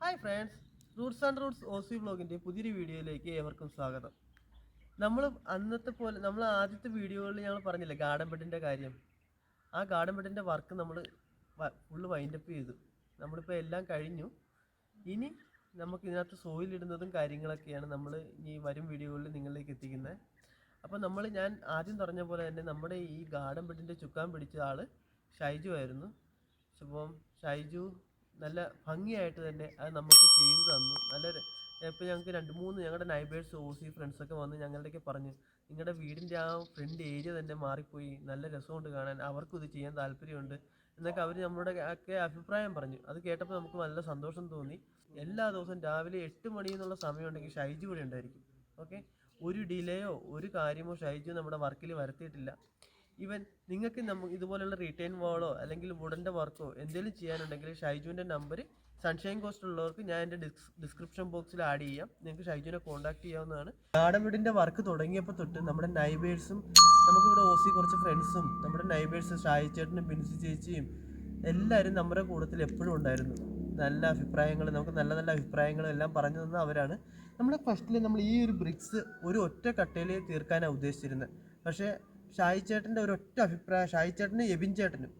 Hi friends, roots and roots Aussie വ്ളോഗിൻ്റെ പുതിയൊരു വീഡിയോയിലേക്ക് ഏവർക്കും സ്വാഗതം. നമ്മൾ ആദ്യത്തെ വീഡിയോകളിൽ ഞങ്ങൾ പറഞ്ഞില്ലേ ഗാർഡൻ ബെഡിൻ്റെ കാര്യം. ആ ഗാർഡൻ ബെഡിൻ്റെ വർക്ക് നമ്മൾ ഫുള്ള് വൈൻഡപ്പ് ചെയ്തു. നമ്മളിപ്പോൾ എല്ലാം കഴിഞ്ഞു. ഇനി നമുക്ക് ഇതിനകത്ത് സോയിൽ ഇടുന്നതും കാര്യങ്ങളൊക്കെയാണ് നമ്മൾ ഈ വരും വീഡിയോകളിൽ നിങ്ങളിലേക്ക് എത്തിക്കുന്നത്. അപ്പോൾ ഞാൻ ആദ്യം പറഞ്ഞ പോലെ തന്നെ നമ്മുടെ ഈ ഗാർഡൻ ബെഡിൻ്റെ ചുക്കാൻ പിടിച്ച ആൾ ഷൈജു ആയിരുന്നു. അപ്പം ഷൈജു നല്ല ഭംഗിയായിട്ട് തന്നെ അത് നമുക്ക് ചെയ്തു തന്നു. ഇപ്പോൾ ഞങ്ങൾക്ക് 2-3 ഞങ്ങളുടെ നൈബേഴ്സ് ഓസി ഫ്രണ്ട്സൊക്കെ വന്ന് ഞങ്ങളുടെയൊക്കെ പറഞ്ഞു, നിങ്ങളുടെ വീടിൻ്റെ ആ ഫ്രണ്ട് ഏരിയ തന്നെ മാറിപ്പോയി, നല്ല രസമുണ്ട് കാണാൻ, അവർക്കും ഇത് ചെയ്യാൻ താല്പര്യമുണ്ട് എന്നൊക്കെ അവർ നമ്മുടെ ഒക്കെ അഭിപ്രായം പറഞ്ഞു. അത് കേട്ടപ്പോൾ നമുക്ക് നല്ല സന്തോഷം തോന്നി. എല്ലാ ദിവസവും രാവിലെ 8 മണി എന്നുള്ള സമയമുണ്ടെങ്കിൽ ഷൈജു ഇവിടെ ഉണ്ടായിരിക്കും. ഓക്കെ, ഒരു ഡിലേയോ ഒരു കാര്യമോ ഷൈജു നമ്മുടെ വർക്കിൽ വരുത്തിയിട്ടില്ല. ഈവൻ നിങ്ങൾക്ക് ഇതുപോലുള്ള റീറ്റെയിൻ വാളോ അല്ലെങ്കിൽ വുഡൻ്റെ വർക്കോ എന്തെങ്കിലും ചെയ്യാനുണ്ടെങ്കിൽ ഷൈജുവിൻ്റെ നമ്പർ സൺഷൈൻ കോസ്റ്റ് ഉള്ളവർക്ക് ഞാൻ എൻ്റെ ഡിസ്ക്രിപ്ഷൻ ബോക്സിൽ ആഡ് ചെയ്യാം. നിങ്ങൾക്ക് ഷൈജുവിനെ കോൺടാക്ട് ചെയ്യാവുന്നതാണ്. ഗാർഡൻ വീടിൻ്റെ വർക്ക് തുടങ്ങിയപ്പോൾ തൊട്ട് നമ്മുടെ നൈബേഴ്സും നമുക്കിവിടെ ഓസി കുറച്ച് ഫ്രണ്ട്സും നമ്മുടെ നൈബേഴ്സ് ഷായി ചേട്ടനും ബിൻസി ചേച്ചിയും എല്ലാവരും നമ്മുടെ കൂട്ടത്തിൽ എപ്പോഴും ഉണ്ടായിരുന്നു. നല്ല അഭിപ്രായങ്ങൾ, നമുക്ക് നല്ല നല്ല അഭിപ്രായങ്ങളും എല്ലാം പറഞ്ഞു തന്ന അവരാണ്. നമ്മൾ ഈ ഒരു ബ്രിക്സ് ഒരു ഒറ്റ കട്ടയിൽ തീർക്കാനാണ് ഉദ്ദേശിച്ചിരുന്നത്. പക്ഷേ ഷായി ചേട്ടൻ്റെ ഒരൊറ്റ അഭിപ്രായം, ഷായി ചേട്ടനും എബിൻ ചേട്ടനും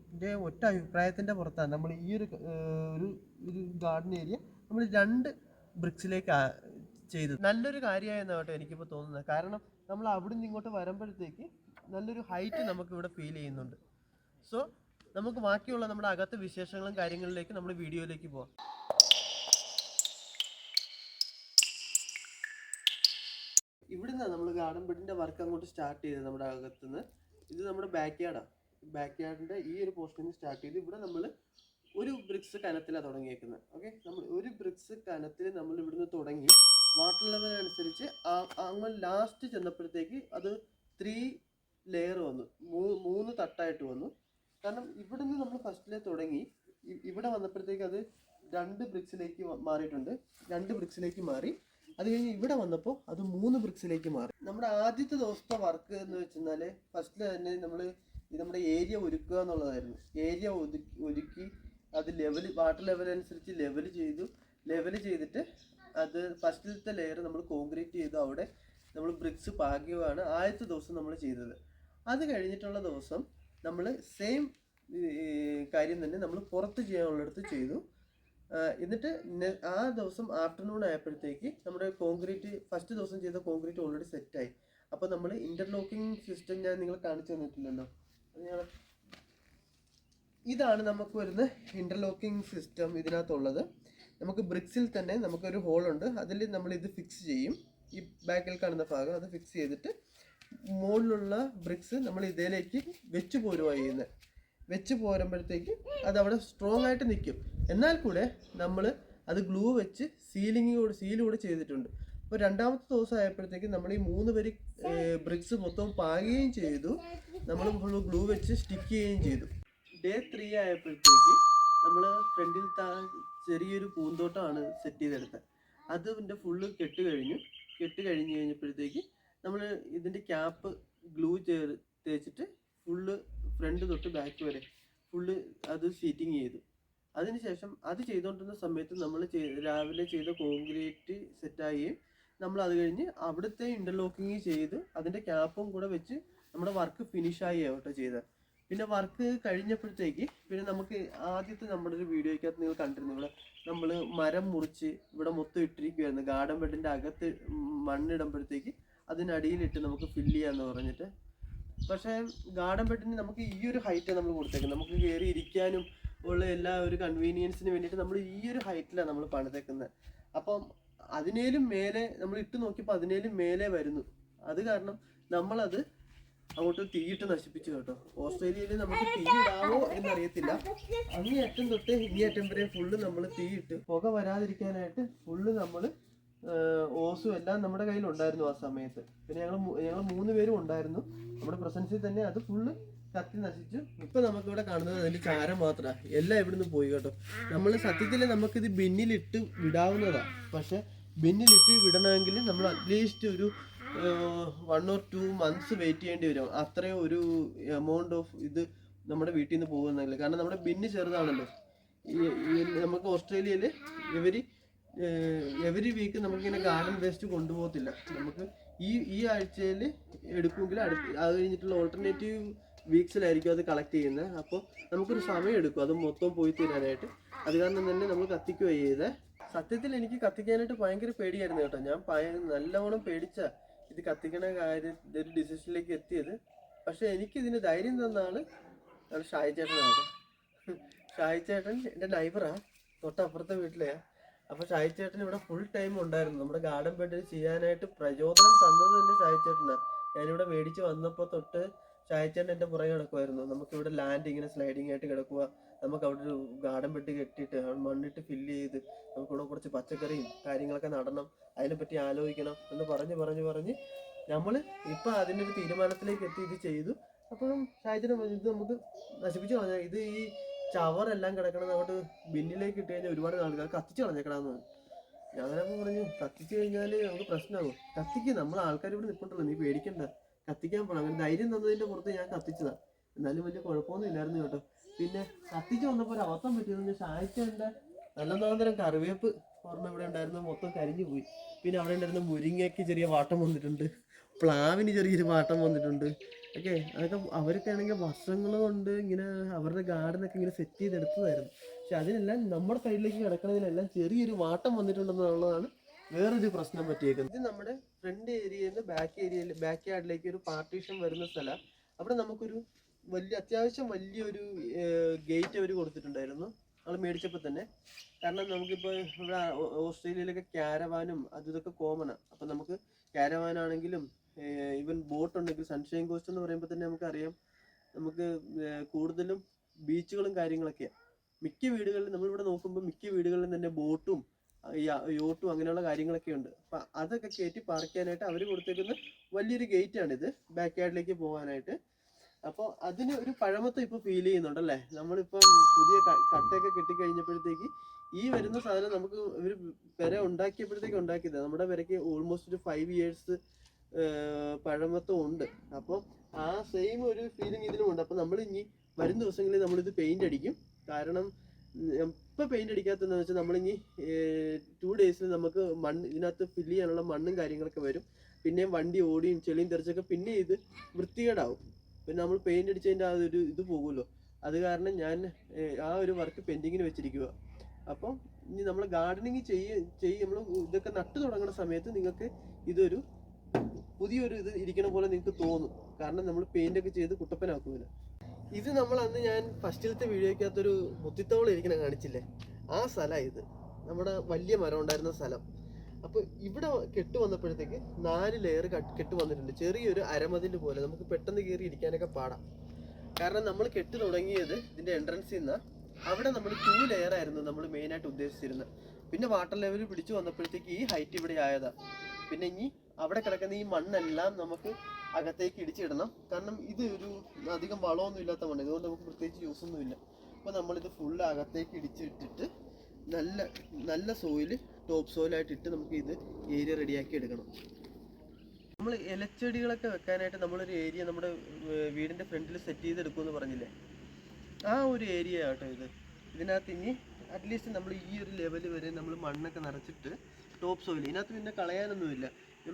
ഒറ്റ അഭിപ്രായത്തിൻ്റെ പുറത്താണ് നമ്മൾ ഈ ഒരു ഗാർഡൻ ഏരിയ നമ്മൾ 2 ബ്രിക്സിലേക്ക് ചെയ്തത്. നല്ലൊരു കാര്യമായെന്ന് കേട്ടോ എനിക്കിപ്പോൾ തോന്നുന്നത്. കാരണം നമ്മൾ അവിടെ നിന്ന് ഇങ്ങോട്ട് വരുമ്പോഴത്തേക്ക് നല്ലൊരു ഹൈറ്റ് നമുക്ക് ഇവിടെ ഫീൽ ചെയ്യുന്നുണ്ട്. സോ നമുക്ക് ബാക്കിയുള്ള നമ്മുടെ അകത്തെ വിശേഷങ്ങളും കാര്യങ്ങളിലേക്ക് നമ്മൾ വീഡിയോയിലേക്ക് പോകാം. ഇവിടുന്ന് നമ്മൾ ഗാർഡൻ ബെഡിൻ്റെ വർക്ക് അങ്ങോട്ട് സ്റ്റാർട്ട് ചെയ്തത് നമ്മുടെ അകത്തുനിന്ന്. ഇത് നമ്മുടെ ബാക്ക് യാർഡാണ്. ബാക്ക് യാർഡിൻ്റെ ഈ ഒരു പോർഷനിൽ നിന്ന് സ്റ്റാർട്ട് ചെയ്ത് ഇവിടെ നമ്മൾ ഒരു ബ്രിക്സ് കനത്തിലാണ് തുടങ്ങിയേക്കുന്നത്. ഓക്കെ, നമ്മൾ ഒരു ബ്രിക്സ് കനത്തിൽ നമ്മൾ ഇവിടുന്ന് തുടങ്ങി വാട്ടർ ലെവൽ അനുസരിച്ച് അങ്ങ് ലാസ്റ്റ് ചെന്നപ്പോഴത്തേക്ക് അത് 3 ലെയർ വന്നു, 3 തട്ടായിട്ട് വന്നു. കാരണം ഇവിടുന്ന് നമ്മൾ ഫസ്റ്റിലെ തുടങ്ങി ഇവിടെ വന്നപ്പോഴത്തേക്ക് അത് 2 ബ്രിക്സിലേക്ക് മാറിയിട്ടുണ്ട്. 2 ബ്രിക്സിലേക്ക് മാറി. അത് കഴിഞ്ഞ് ഇവിടെ വന്നപ്പോൾ അത് 3 ബ്രിക്സിലേക്ക് മാറി. നമ്മുടെ ആദ്യത്തെ ദിവസത്തെ വർക്ക് എന്ന് വെച്ചാൽ ഫസ്റ്റിൽ തന്നെ നമ്മുടെ ഏരിയ ഒരുക്കുക എന്നുള്ളതായിരുന്നു. ഏരിയ ഒരുക്കി അത് വാട്ടർ ലെവൽ അനുസരിച്ച് ലെവൽ ചെയ്തിട്ട് അത് ഫസ്റ്റിലത്തെ ലെയർ നമ്മൾ കോൺക്രീറ്റ് ചെയ്തു. അവിടെ നമ്മൾ ബ്രിക്സ് പാകിയതാണ് ആദ്യത്തെ ദിവസം നമ്മൾ ചെയ്തത്. അത് കഴിഞ്ഞിട്ടുള്ള ദിവസം നമ്മൾ സെയിം കാര്യം തന്നെ നമ്മൾ പുറത്ത് ചെയ്യാനുള്ളിടത്ത് ചെയ്തു. എന്നിട്ട് ആ ദിവസം ആഫ്റ്റർനൂൺ ആയപ്പോഴത്തേക്ക് നമ്മുടെ കോൺക്രീറ്റ് ഫസ്റ്റ് ദിവസം ചെയ്ത കോൺക്രീറ്റ് ഓൾറെഡി സെറ്റായി. അപ്പോൾ നമ്മൾ ഇൻ്റർലോക്കിംഗ് സിസ്റ്റം ഞാൻ നിങ്ങളെ കാണിച്ചു തന്നിട്ടില്ലല്ലോ. ഇതാണ് നമുക്ക് വരുന്ന ഇൻ്റർലോക്കിംഗ് സിസ്റ്റം. ഇതിനകത്തുള്ളത് നമുക്ക് ബ്രിക്സിൽ തന്നെ നമുക്കൊരു ഹോളുണ്ട്. അതിൽ നമ്മൾ ഇത് ഫിക്സ് ചെയ്യും. ഈ ബാക്കിൽ കാണുന്ന ഭാഗം അത് ഫിക്സ് ചെയ്തിട്ട് മുകളിലുള്ള ബ്രിക്സ് നമ്മൾ ഇതിലേക്ക് വെച്ച് പോരുകയാണ് ചെയ്യുന്നത്. വെച്ച് പോരുമ്പോഴത്തേക്ക് അതവിടെ സ്ട്രോങ് ആയിട്ട് നിൽക്കും. എന്നാൽ കൂടെ നമ്മൾ അത് ഗ്ലൂ വെച്ച് സീൽ കൂടെ ചെയ്തിട്ടുണ്ട്. അപ്പോൾ രണ്ടാമത്തെ ദിവസം ആയപ്പോഴത്തേക്ക് നമ്മൾ ഈ 3 വരി ബ്രിക്സ് മൊത്തം പാകുകയും ചെയ്തു. നമ്മൾ ഫുള്ള് ഗ്ലൂ വെച്ച് സ്റ്റിക്ക് ചെയ്യുകയും ചെയ്തു. ഡേ 3 ആയപ്പോഴത്തേക്ക് നമ്മൾ ഫ്രണ്ടിൽ ചെറിയൊരു പൂന്തോട്ടമാണ് സെറ്റ് ചെയ്തെടുത്തത്. അതിൻ്റെ ഫുള്ള് കെട്ട് കഴിഞ്ഞപ്പോഴത്തേക്ക് നമ്മൾ ഇതിൻ്റെ ക്യാപ്പ് ഗ്ലൂ തേച്ചിട്ട് ഫുള്ള് ഫ്രണ്ട് തൊട്ട് ബാക്ക് വരെ ഫുള്ള് അത് സീറ്റിങ് ചെയ്തു. അതിനുശേഷം അത് ചെയ്തുകൊണ്ടിരുന്ന സമയത്ത് നമ്മൾ രാവിലെ ചെയ്ത കോൺക്രീറ്റ് സെറ്റാവുകയും നമ്മൾ അത് കഴിഞ്ഞ് അവിടുത്തെ ഇൻ്റർലോക്കിങ് ചെയ്ത് അതിൻ്റെ ക്യാപ്പും കൂടെ വെച്ച് നമ്മുടെ വർക്ക് ഫിനിഷായി ആവട്ടെ ചെയ്തത്. പിന്നെ വർക്ക് കഴിഞ്ഞപ്പോഴത്തേക്ക് പിന്നെ നമുക്ക് ആദ്യത്തെ നമ്മുടെ ഒരു വീഡിയോയ്ക്കകത്ത് നിങ്ങൾ കണ്ടിരുന്നു, ഇവിടെ നമ്മൾ മരം മുറിച്ച് ഇവിടെ മൊത്തം ഇട്ടിരിക്കുമായിരുന്നു. ഗാർഡൻ ബെഡിൻ്റെ അകത്ത് മണ്ണിടുമ്പോഴത്തേക്ക് അതിനടിയിലിട്ട് നമുക്ക് ഫില്ല് ചെയ്യാമെന്ന് പറഞ്ഞിട്ട്. പക്ഷേ ഗാർഡൻ ബെഡിന് നമുക്ക് ഈ ഒരു ഹൈറ്റ് നമ്മൾ കൊടുത്തേക്കുന്നത്. നമുക്ക് കയറി ഇരിക്കാനും ഉള്ള എല്ലാ ഒരു കൺവീനിയൻസിന് വേണ്ടിയിട്ട് നമ്മൾ ഈ ഒരു ഹൈറ്റിലാണ് നമ്മൾ പണിതേക്കുന്നത്. അപ്പം അതിനേലും മേലെ നമ്മൾ ഇട്ട് നോക്കിയപ്പോൾ അതിനേലും മേലെ വരുന്നു. അത് കാരണം നമ്മളത് അങ്ങോട്ട് തീയിട്ട് നശിപ്പിച്ചു കേട്ടോ. ഓസ്ട്രേലിയയിൽ നമുക്ക് തീ ഇടാവോ എന്നറിയത്തില്ല. അങ്ങേയറ്റം തൊട്ട് ഇങ്ങേയറ്റം വരെ ഫുള്ള് നമ്മൾ തീയിട്ട് പുക വരാതിരിക്കാനായിട്ട് ഫുള്ള് നമ്മൾ ഓസും എല്ലാം നമ്മുടെ കയ്യിലുണ്ടായിരുന്നു ആ സമയത്ത്. പിന്നെ ഞങ്ങൾ 3 പേരും ഉണ്ടായിരുന്നു. നമ്മുടെ പ്രസൻസിൽ തന്നെ അത് ഫുള്ള് കത്തി നശിച്ചു. ഇപ്പം നമുക്കിവിടെ കാണുന്നത് അതിൻ്റെ ചാരം മാത്രമാണ്. എല്ലാം ഇവിടുന്ന് പോയി കേട്ടോ. നമ്മൾ സത്യത്തിൽ നമുക്കിത് ബിന്നിലിട്ട് വിടാവുന്നതാണ്. പക്ഷെ ബിന്നിലിട്ട് വിടണമെങ്കിൽ നമ്മൾ അറ്റ്ലീസ്റ്റ് ഒരു 1 or 2 months വെയിറ്റ് ചെയ്യേണ്ടി വരും. അത്രയും ഒരു എമൗണ്ട് ഓഫ് ഇത് നമ്മുടെ വീട്ടിൽ നിന്ന് പോകുന്നില്ല. കാരണം നമ്മുടെ ബിന്ന് ചെറുതാണല്ലോ. നമുക്ക് ഓസ്ട്രേലിയയിൽ ഇവർ എവറി വീക്ക് നമുക്കിങ്ങനെ ഗാർഡൻ വേസ്റ്റ് കൊണ്ടുപോകത്തില്ല. നമുക്ക് ഈ ആഴ്ചയിൽ എടുക്കുമെങ്കിൽ അത് കഴിഞ്ഞിട്ടുള്ള ഓൾട്ടർനേറ്റീവ് വീക്സിലായിരിക്കും അത് കളക്ട് ചെയ്യുന്നത്. അപ്പോൾ നമുക്കൊരു സമയം എടുക്കും അത് മൊത്തം പോയി തീരാനായിട്ട്. അത് കാരണം തന്നെ നമ്മൾ കത്തിക്കുകയാണ് ചെയ്തത്. സത്യത്തിൽ എനിക്ക് കത്തിക്കാനായിട്ട് ഭയങ്കര പേടിയായിരുന്നു കേട്ടോ. ഞാൻ നല്ലവണ്ണം പേടിച്ച ഇത് കത്തിക്കണ കാര്യം ഒരു ഡിസിഷനിലേക്ക് എത്തിയത്. പക്ഷെ എനിക്കിതിന് ധൈര്യം തന്ന ആള് ഷായി ചേട്ടനാണ്. ഷായി ചേട്ടൻ എൻ്റെ നൈബറാണ്, തൊട്ടപ്പുറത്തെ വീട്ടിലെയാ. അപ്പോൾ ഷായി ചേട്ടൻ ഇവിടെ ഫുൾ ടൈം ഉണ്ടായിരുന്നു. നമ്മുടെ ഗാർഡൻ ബെഡിൽ ചെയ്യാനായിട്ട് പ്രചോദനം തന്നത് തന്നെ ഷായി ചേട്ടനാണ്. ഞാനിവിടെ മേടിച്ച് വന്നപ്പോൾ തൊട്ട് ഷായി ചേട്ടൻ എൻ്റെ പുറകെ കിടക്കുമായിരുന്നു. നമുക്കിവിടെ ലാൻഡ് ഇങ്ങനെ സ്ലൈഡിങ് ആയിട്ട് കിടക്കുക, നമുക്ക് അവിടെ ഒരു ഗാർഡൻ ബെഡ് കെട്ടിയിട്ട് മണ്ണിട്ട് ഫില്ല് ചെയ്ത് നമുക്കിവിടെ കുറച്ച് പച്ചക്കറിയും കാര്യങ്ങളൊക്കെ നടണം, അതിനെപ്പറ്റി ആലോചിക്കണം എന്ന് പറഞ്ഞ് നമ്മൾ ഇപ്പം അതിൻ്റെ ഒരു തീരുമാനത്തിലേക്ക് എത്തി ഇത് ചെയ്തു. അപ്പോഴും ഷായിച്ചേട്ടൻ ഇത് നമുക്ക് നശിപ്പിച്ച് കളഞ്ഞാൽ ഇത് ഈ ചവറെല്ലാം കിടക്കണത് അങ്ങോട്ട് ബിന്നിലേക്ക് ഇട്ട് കഴിഞ്ഞാൽ ഒരുപാട് ആൾക്കാർ കത്തിച്ച് കളഞ്ഞേക്കണമെന്ന്. ഞാനപ്പോൾ പറഞ്ഞു കത്തിച്ച് കഴിഞ്ഞാൽ നമുക്ക് പ്രശ്നമാകും. കത്തിക്ക് നമ്മൾ ആൾക്കാർ ഇവിടെ നിൽപ്പുണ്ടല്ലോ, നീ പേടിക്കണ്ട, കത്തിക്കാൻ പോകണം. അങ്ങനെ ധൈര്യം തന്നതിൻ്റെ പുറത്ത് ഞാൻ കത്തിച്ചതാണ്. എന്നാലും വലിയ കുഴപ്പമൊന്നും ഇല്ലായിരുന്നു കേട്ടോ. പിന്നെ കത്തിച്ച് വന്നപ്പോൾ ഒരു അവസ്ഥ പറ്റിയതെന്ന് ഷായിച്ചേട്ടൻ്റെ നല്ലതരം കറിവേപ്പ് ഒരെണ്ണം ഇവിടെ ഉണ്ടായിരുന്നു, മൊത്തം കരിഞ്ഞു പോയി. പിന്നെ അവിടെ ഉണ്ടായിരുന്ന മുരിങ്ങയ്ക്ക് ചെറിയ വാട്ടം വന്നിട്ടുണ്ട്, പ്ലാവിന് ചെറിയൊരു വാട്ടം വന്നിട്ടുണ്ട്. ഓക്കെ, അതൊക്കെ അവരൊക്കെ ആണെങ്കിൽ വർഷങ്ങൾ കൊണ്ട് ഇങ്ങനെ അവരുടെ ഗാർഡനൊക്കെ ഇങ്ങനെ സെറ്റ് ചെയ്തെടുത്തതായിരുന്നു. പക്ഷെ അതിനെല്ലാം നമ്മുടെ സൈഡിലേക്ക് കിടക്കുന്നതിനെല്ലാം ചെറിയൊരു വാട്ടം വന്നിട്ടുണ്ടെന്നുള്ളതാണ് വേറൊരു പ്രശ്നം പറ്റിയേക്കുന്നത്. ഇത് നമ്മുടെ ഫ്രണ്ട് ഏരിയയിൽ നിന്ന് ബാക്ക് യാർഡിലേക്ക് ഒരു പാർട്ടീഷൻ വരുന്ന സ്ഥലം. അവിടെ നമുക്കൊരു അത്യാവശ്യം വലിയൊരു ഗേറ്റ് അവർ കൊടുത്തിട്ടുണ്ടായിരുന്നു നമ്മൾ മേടിച്ചപ്പോൾ തന്നെ. കാരണം നമുക്കിപ്പോൾ ഇവിടെ ഓസ്ട്രേലിയയിലൊക്കെ ക്യാരവാനും ഇതൊക്കെ കോമണാണ്. അപ്പം നമുക്ക് ക്യാരവാനാണെങ്കിലും ഈവൻ ബോട്ട് ഉണ്ടെങ്കിൽ സൺഷൈൻ കോസ്റ്റ് എന്ന് പറയുമ്പോൾ തന്നെ നമുക്കറിയാം, നമുക്ക് കൂടുതലും ബീച്ചുകളും കാര്യങ്ങളൊക്കെയാണ്. മിക്ക വീടുകളിലും നമ്മളിവിടെ നോക്കുമ്പോൾ മിക്ക വീടുകളിലും തന്നെ ബോട്ടും യോട്ടും അങ്ങനെയുള്ള കാര്യങ്ങളൊക്കെ ഉണ്ട്. അപ്പം അതൊക്കെ കയറ്റി പാർക്ക് ചെയ്യാനായിട്ട് അവർ കൊടുത്തേക്കുന്ന വലിയൊരു ഗേറ്റാണിത് ബാക്ക് യാർഡിലേക്ക് പോകാനായിട്ട്. അപ്പോൾ അതിന് ഒരു പഴമത്വം ഇപ്പോൾ ഫീൽ ചെയ്യുന്നുണ്ടല്ലേ. നമ്മളിപ്പം പുതിയ കട്ടയൊക്കെ കെട്ടിക്കഴിഞ്ഞപ്പോഴത്തേക്ക് ഈ വരുന്ന സാധനം നമുക്ക് ഒരു പെര ഉണ്ടാക്കിയത് നമ്മുടെ പെരയ്ക്ക് ഓൾമോസ്റ്റ് ഒരു 5 years പഴമത്വം ഉണ്ട്. അപ്പോൾ ആ സെയിം ഒരു ഫീലിംഗ് ഇതിനുമുണ്ട്. അപ്പോൾ നമ്മൾ ഇനി വരും ദിവസങ്ങളിൽ നമ്മളിത് പെയിന്റ് അടിക്കും. കാരണം ഇപ്പം പെയിന്റ് അടിക്കാത്തതെന്ന് വെച്ചാൽ നമ്മളിനി 2 days നമുക്ക് ഇതിനകത്ത് ഫില്ല് ചെയ്യാനുള്ള മണ്ണും കാര്യങ്ങളൊക്കെ വരും. പിന്നെയും വണ്ടി ഓടിയും ചെളിയും തെറിച്ചൊക്കെ പിന്നെ ഇത് വൃത്തികേടാവും. പിന്നെ നമ്മൾ പെയിന്റ് അടിച്ചതിൻ്റെ ആ ഒരു ഇത് പോകുമല്ലോ. അത് കാരണം ഞാൻ ആ ഒരു വർക്ക് പെൻഡിങ്ങിന് വെച്ചിരിക്കുക. അപ്പം ഇനി നമ്മൾ ഗാർഡനിങ് നമ്മൾ ഇതൊക്കെ നട്ടു തുടങ്ങുന്ന സമയത്ത് നിങ്ങൾക്ക് ഇതൊരു പുതിയൊരു ഇത് ഇരിക്കണ പോലെ നിങ്ങൾക്ക് തോന്നും. കാരണം നമ്മൾ പെയിന്റ് ഒക്കെ ചെയ്ത് കുട്ടപ്പനാക്കുമല്ലോ. ഇത് നമ്മൾ അന്ന് ഞാൻ ഫസ്റ്റിലത്തെ വീഡിയോയ്ക്കകത്തൊരു മുത്തിത്തോളം ഇരിക്കണ കാണിച്ചില്ലേ, ആ സ്ഥലമാണ് ഇത്. നമ്മുടെ വലിയ മരം ഉണ്ടായിരുന്ന സ്ഥലം. അപ്പോൾ ഇവിടെ കെട്ട് വന്നപ്പോഴത്തേക്ക് 4 ലെയർ കെട്ട് വന്നിട്ടുണ്ട്. ചെറിയൊരു അരമതിൽ പോലെ നമുക്ക് പെട്ടെന്ന് കയറി ഇരിക്കാനൊക്കെ പാടാം. കാരണം നമ്മൾ കെട്ട് തുടങ്ങിയത് ഇതിൻ്റെ എൻട്രൻസിൽ നിന്നാണ്. അവിടെ നമ്മൾ 2 ലെയർ ആയിരുന്നു നമ്മൾ മെയിനായിട്ട് ഉദ്ദേശിച്ചിരുന്നത്. പിന്നെ വാട്ടർ ലെവൽ പിടിച്ചു വന്നപ്പോഴത്തേക്ക് ഈ ഹൈറ്റ് ഇവിടെ ആയതാണ്. പിന്നെ ഇനി അവിടെ കിടക്കുന്ന ഈ മണ്ണെല്ലാം നമുക്ക് അകത്തേക്ക് ഇടിച്ചിടണം. കാരണം ഇത് ഒരു അധികം വളമൊന്നും ഇല്ലാത്ത മണ്ണ്, ഇതുകൊണ്ട് നമുക്ക് പ്രത്യേകിച്ച് യൂസൊന്നുമില്ല. അപ്പോൾ നമ്മളിത് ഫുള്ള് അകത്തേക്ക് ഇടിച്ചിട്ടിട്ട് നല്ല സോയിൽ, ടോപ്പ് സോയിലായിട്ട് ഇട്ട് നമുക്ക് ഇത് ഏരിയ റെഡിയാക്കി എടുക്കണം. നമ്മൾ ഇലച്ചെടികളൊക്കെ വെക്കാനായിട്ട് നമ്മളൊരു ഏരിയ നമ്മുടെ വീടിൻ്റെ ഫ്രണ്ടിൽ സെറ്റ് ചെയ്തെടുക്കുമെന്ന് പറഞ്ഞില്ലേ, ആ ഒരു ഏരിയ ആട്ടോ ഇത്. ഇതിനകത്ത് ഇനി അറ്റ്ലീസ്റ്റ് നമ്മൾ ഈ ഒരു ലെവൽ വരെ നമ്മൾ മണ്ണൊക്കെ നിറച്ചിട്ട് ടോപ്പ് സോയിൽ, ഇതിനകത്ത് പിന്നെ കളയാനൊന്നുമില്ല,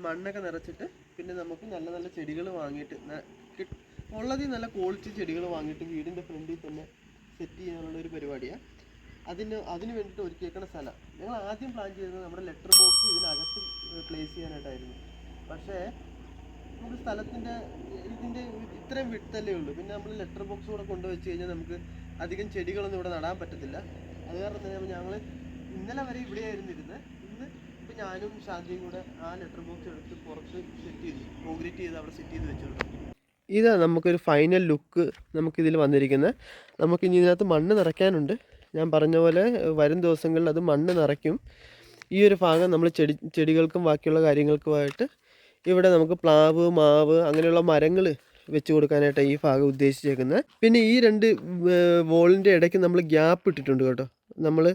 മണ്ണൊക്കെ നിറച്ചിട്ട് പിന്നെ നമുക്ക് നല്ല നല്ല ചെടികൾ വാങ്ങിയിട്ട് ഉള്ളതിൽ നല്ല ക്വാളിറ്റി ചെടികൾ വാങ്ങിയിട്ട് വീടിൻ്റെ ഫ്രണ്ടിൽ തന്നെ സെറ്റ് ചെയ്യാനുള്ളൊരു പരിപാടിയാണ്. അതിന് വേണ്ടിയിട്ട് ഒരുക്കിയേക്കുന്ന സ്ഥലം. ഞങ്ങൾ ആദ്യം പ്ലാൻ ചെയ്തത് നമ്മുടെ ലെറ്റർ ബോക്സ് ഇതിനകത്ത് പ്ലേസ് ചെയ്യാനായിട്ടായിരുന്നു. പക്ഷേ നമുക്ക് സ്ഥലത്തിൻ്റെ ഇതിൻ്റെ ഇത്രയും വിട്ടല്ലേ ഉള്ളൂ. പിന്നെ നമ്മൾ ലെറ്റർ ബോക്സ് കൂടെ കൊണ്ടുവച്ച് കഴിഞ്ഞാൽ നമുക്ക് അധികം ചെടികളൊന്നും ഇവിടെ നടാൻ പറ്റത്തില്ല. അത് കാരണം തന്നെ ഞങ്ങൾ ഇന്നലെ വരെ ഇവിടെയായിരുന്നു ഇരുന്നത്. ഇപ്പം ഞാനും ശാന്തിയും കൂടെ ആ ലെറ്റർ ബോക്സ് എടുത്ത് പുറത്ത് സെറ്റ് ചെയ്തു, കോൺക്രീറ്റ് ചെയ്ത് അവിടെ സെറ്റ് ചെയ്ത് വെച്ചോളൂ. ഇതാണ് നമുക്കൊരു ഫൈനൽ ലുക്ക് നമുക്കിതിൽ വന്നിരിക്കുന്നത്. നമുക്കിനി ഇതിനകത്ത് മണ്ണ് നിറയ്ക്കാനുണ്ട്. ഞാൻ പറഞ്ഞ പോലെ വരും ദിവസങ്ങളിൽ അത് മണ്ണ് നിറയ്ക്കും. ഈ ഒരു ഭാഗം നമ്മൾ ചെടികൾക്കും ബാക്കിയുള്ള കാര്യങ്ങൾക്കുമായിട്ട് ഇവിടെ നമുക്ക് പ്ലാവ്, മാവ് അങ്ങനെയുള്ള മരങ്ങൾ വെച്ച് കൊടുക്കാനായിട്ടാണ് ഈ ഭാഗം ഉദ്ദേശിച്ചേക്കുന്നത്. പിന്നെ ഈ 2 വോളിൻ്റെ ഇടയ്ക്ക് നമ്മൾ ഗ്യാപ്പ് ഇട്ടിട്ടുണ്ട് കേട്ടോ. നമ്മൾ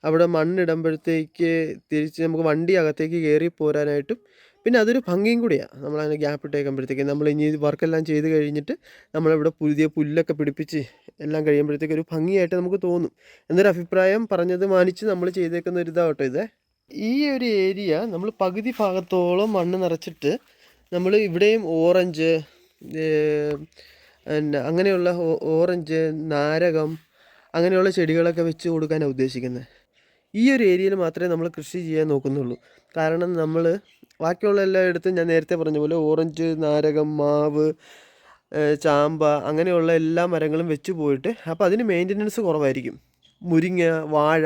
അവിടെ മണ്ണിടുമ്പോഴത്തേക്ക് തിരിച്ച് നമുക്ക് വണ്ടി അകത്തേക്ക് കയറി പോരാനായിട്ടും പിന്നെ അതൊരു ഭംഗിയും കൂടിയാണ്. നമ്മളതിന് ഗ്യാപ്പ് ഇട്ടേക്കുമ്പോഴത്തേക്ക് നമ്മൾ ഇനി വർക്കെല്ലാം ചെയ്ത് കഴിഞ്ഞിട്ട് നമ്മളിവിടെ പുതിയ പുല്ലൊക്കെ പിടിപ്പിച്ച് എല്ലാം കഴിയുമ്പോഴത്തേക്ക് ഒരു ഭംഗിയായിട്ട് നമുക്ക് തോന്നും എന്നൊരു അഭിപ്രായം പറഞ്ഞത് മാനിച്ച് നമ്മൾ ചെയ്തേക്കുന്ന ഒരു ഇതാവട്ടോ ഇത്. ഈ ഒരു ഏരിയ നമ്മൾ പകുതി ഭാഗത്തോളം മണ്ണ് നിറച്ചിട്ട് നമ്മൾ ഇവിടെയും ഓറഞ്ച്, പിന്നെ അങ്ങനെയുള്ള ഓറഞ്ച്, നാരകം അങ്ങനെയുള്ള ചെടികളൊക്കെ വെച്ച് കൊടുക്കാനാണ് ഉദ്ദേശിക്കുന്നത്. ഈ ഒരു ഏരിയയിൽ മാത്രമേ നമ്മൾ കൃഷി ചെയ്യാൻ നോക്കുന്നുള്ളൂ. കാരണം നമ്മൾ ബാക്കിയുള്ള എല്ലായിടത്തും ഞാൻ നേരത്തെ പറഞ്ഞ പോലെ ഓറഞ്ച്, നാരകം, മാവ്, ചാമ്പ അങ്ങനെയുള്ള എല്ലാ മരങ്ങളും വെച്ച് പോയിട്ട് അപ്പോൾ അതിന് മെയിൻ്റനൻസ് കുറവായിരിക്കും. മുരിങ്ങ, വാഴ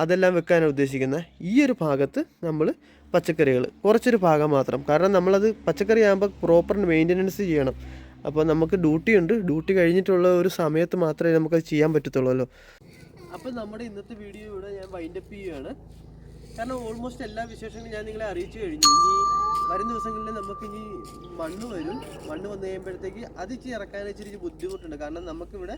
അതെല്ലാം വെക്കാനാണ് ഉദ്ദേശിക്കുന്നത്. ഈ ഒരു ഭാഗത്ത് നമ്മൾ പച്ചക്കറികൾ കുറച്ചൊരു ഭാഗം മാത്രം. കാരണം നമ്മളത് പച്ചക്കറി ആകുമ്പോൾ പ്രോപ്പർ മെയിൻ്റനൻസ് ചെയ്യണം. അപ്പോൾ നമുക്ക് ഡ്യൂട്ടി ഉണ്ട്. ഡ്യൂട്ടി കഴിഞ്ഞിട്ടുള്ള ഒരു സമയത്ത് മാത്രമേ നമുക്കത് ചെയ്യാൻ പറ്റത്തുള്ളൂ. അപ്പോൾ നമ്മുടെ ഇന്നത്തെ വീഡിയോ ഇവിടെ ഞാൻ വൈൻഡപ്പ് ചെയ്യുകയാണ്. കാരണം ഓൾമോസ്റ്റ് എല്ലാ വിശേഷങ്ങളും ഞാൻ നിങ്ങളെ അറിയിച്ചു കഴിഞ്ഞു. ഇനി വരും ദിവസങ്ങളിൽ നമുക്കിനി മണ്ണ് വരും. മണ്ണ് വന്നു കഴിയുമ്പോഴത്തേക്ക് അത് ഇറക്കാൻ ഇച്ചിരി ബുദ്ധിമുട്ടുണ്ട്. കാരണം നമുക്കിവിടെ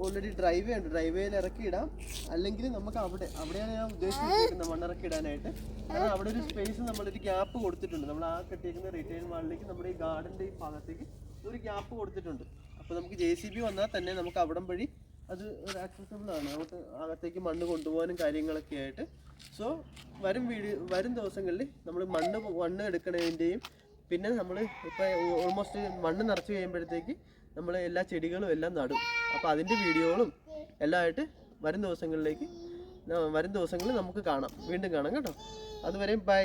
ഓൾറെഡി ഡ്രൈവേ ഉണ്ട്. ഡ്രൈവേയിൽ ഇറക്കിയിടാം. അല്ലെങ്കിൽ നമുക്ക് അവിടെയാണ് ഞാൻ ഉദ്ദേശിച്ചിരിക്കുന്നത് മണ്ണിറക്കി ഇടാനായിട്ട്. കാരണം അവിടെ ഒരു സ്പേസ് നമ്മളൊരു ഗ്യാപ്പ് കൊടുത്തിട്ടുണ്ട്. നമ്മൾ ആ കെട്ടിയിരിക്കുന്ന റീറ്റെയിൽ മാളിലേക്ക് നമ്മുടെ ഈ ഗാർഡൻ്റെ ഈ ഭാഗത്തേക്ക് ഒരു ഗ്യാപ്പ് കൊടുത്തിട്ടുണ്ട്. അപ്പോൾ നമുക്ക് JCB വന്നാൽ തന്നെ നമുക്ക് അവിടം വഴി അത് ഒരു ആക്സസിബിൾ ആണ്. നമുക്ക് അകത്തേക്ക് മണ്ണ് കൊണ്ടുപോകാനും കാര്യങ്ങളൊക്കെ ആയിട്ട്. സോ വരും ദിവസങ്ങളിൽ നമ്മൾ മണ്ണ് എടുക്കണതിൻ്റെയും പിന്നെ നമ്മൾ ഇപ്പോൾ ഓൾമോസ്റ്റ് മണ്ണ് നിറച്ച് കഴിയുമ്പോഴത്തേക്ക് നമ്മൾ എല്ലാ ചെടികളും എല്ലാം നടും. അപ്പോൾ അതിൻ്റെ വീഡിയോകളും എല്ലാം ആയിട്ട് വരും ദിവസങ്ങളിൽ നമുക്ക് കാണാം. വീണ്ടും കാണാം കേട്ടോ. അതുവരെയും ബൈ.